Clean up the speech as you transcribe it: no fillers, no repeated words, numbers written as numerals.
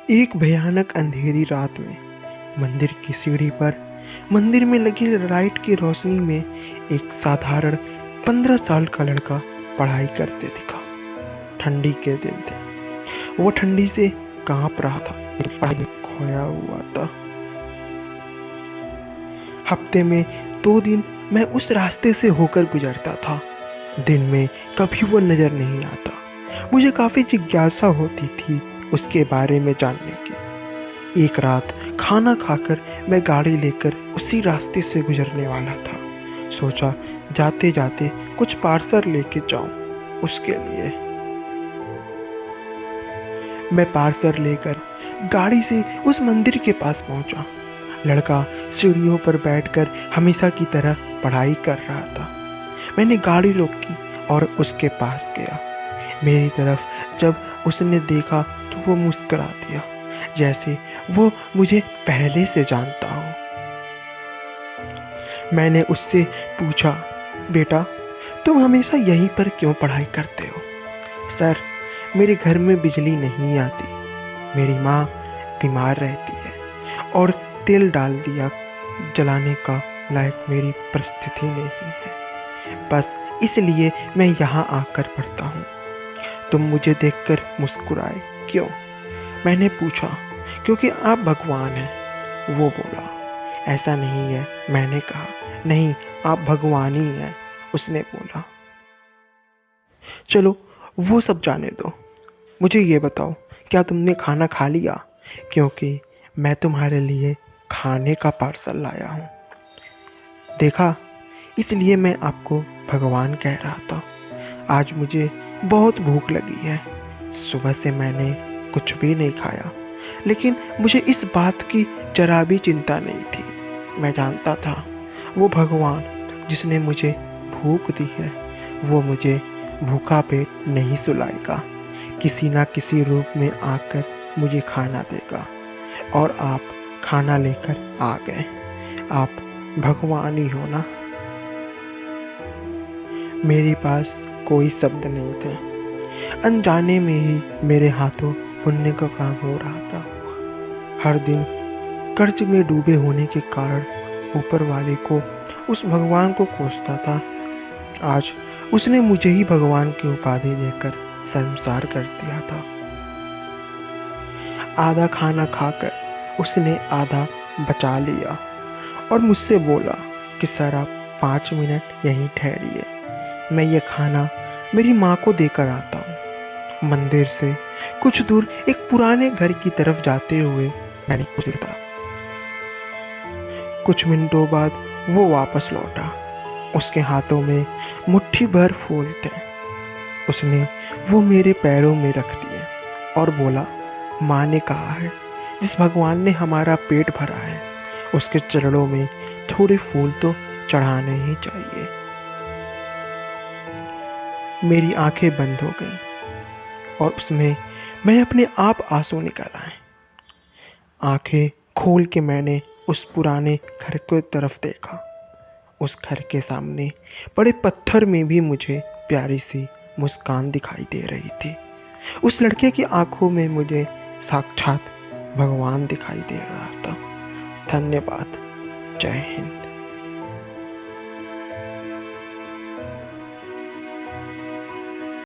एक भयानक अंधेरी रात में मंदिर की सीढ़ी पर मंदिर में लगी लाइट की रोशनी में एक साधारण 15 साल का लड़का पढ़ाई करते दिखा। ठंडी के दिन थे, वो ठंडी से कांप रहा था, पढ़ाई में खोया हुआ था। हफ्ते में 2 दिन मैं उस रास्ते से होकर गुजरता था। दिन में कभी वो नजर नहीं आता। मुझे काफी जिज्ञासा होती थी उसके बारे में जानने की। एक रात खाना खाकर मैं गाड़ी लेकर उसी रास्ते से गुजरने वाला था। सोचा जाते जाते कुछ पार्सल लेके जाऊं उसके लिए। मैं पार्सल लेकर गाड़ी से उस मंदिर के पास पहुंचा। लड़का सीढ़ियों पर बैठकर हमेशा की तरह पढ़ाई कर रहा था। मैंने गाड़ी रोकी और उसके पास गया। मेरी तरफ जब उसने देखा तो वो मुस्कुरा दिया, जैसे वो मुझे पहले से जानता हो। मैंने उससे पूछा, बेटा तुम हमेशा यहीं पर क्यों पढ़ाई करते हो? सर, मेरे घर में बिजली नहीं आती, मेरी माँ बीमार रहती है और तेल डाल दिया जलाने का लायक मेरी परिस्थिति नहीं है। बस इसलिए मैं यहाँ आकर पढ़ता हूँ। तुम मुझे देखकर मुस्कुराए क्यों? मैंने पूछा। क्योंकि आप भगवान हैं, वो बोला। ऐसा नहीं है, मैंने कहा। नहीं, आप भगवान ही हैं, उसने बोला। चलो वो सब जाने दो, मुझे ये बताओ, क्या तुमने खाना खा लिया? क्योंकि मैं तुम्हारे लिए खाने का पार्सल लाया हूँ। देखा, इसलिए मैं आपको भगवान कह रहा था। आज मुझे बहुत भूख लगी है। सुबह से मैंने कुछ भी नहीं खाया, लेकिन मुझे इस बात की जरा भी चिंता नहीं थी। मैं जानता था वो भगवान जिसने मुझे भूख दी है, वो मुझे भूखा पेट नहीं सुलाएगा। किसी ना किसी रूप में आकर मुझे खाना देगा। और आप खाना लेकर आ गए। आप भगवान ही हो ना? मेरे पास कोई शब्द नहीं थे। अनजाने में ही मेरे हाथों पुण्य का काम हो रहा था। हर दिन कर्ज में डूबे होने के कारण ऊपर वाले को, उस भगवान को कोसता था। आज उसने मुझे ही भगवान की उपाधि देकर शर्मसार कर दिया था। आधा खाना खाकर उसने आधा बचा लिया और मुझसे बोला कि सर आप 5 मिनट यहीं ठहरिए, मैं ये खाना मेरी माँ को देकर आता हूँ। मंदिर से कुछ दूर एक पुराने घर की तरफ जाते हुए मैंने उसे देखा। कुछ मिनटों बाद वो वापस लौटा। उसके हाथों में मुट्ठी भर फूल थे। उसने वो मेरे पैरों में रख दिए और बोला, माँ ने कहा है जिस भगवान ने हमारा पेट भरा है उसके चरणों में थोड़े फूल तो चढ़ाने ही चाहिए। मेरी आंखें बंद हो गईं और उसमें मैं अपने आप आंसू निकाल आए। आंखें खोल के मैंने उस पुराने घर की तरफ देखा। उस घर के सामने बड़े पत्थर में भी मुझे प्यारी सी मुस्कान दिखाई दे रही थी। उस लड़के की आंखों में मुझे साक्षात भगवान दिखाई दे रहा था। धन्यवाद। जय हिंद।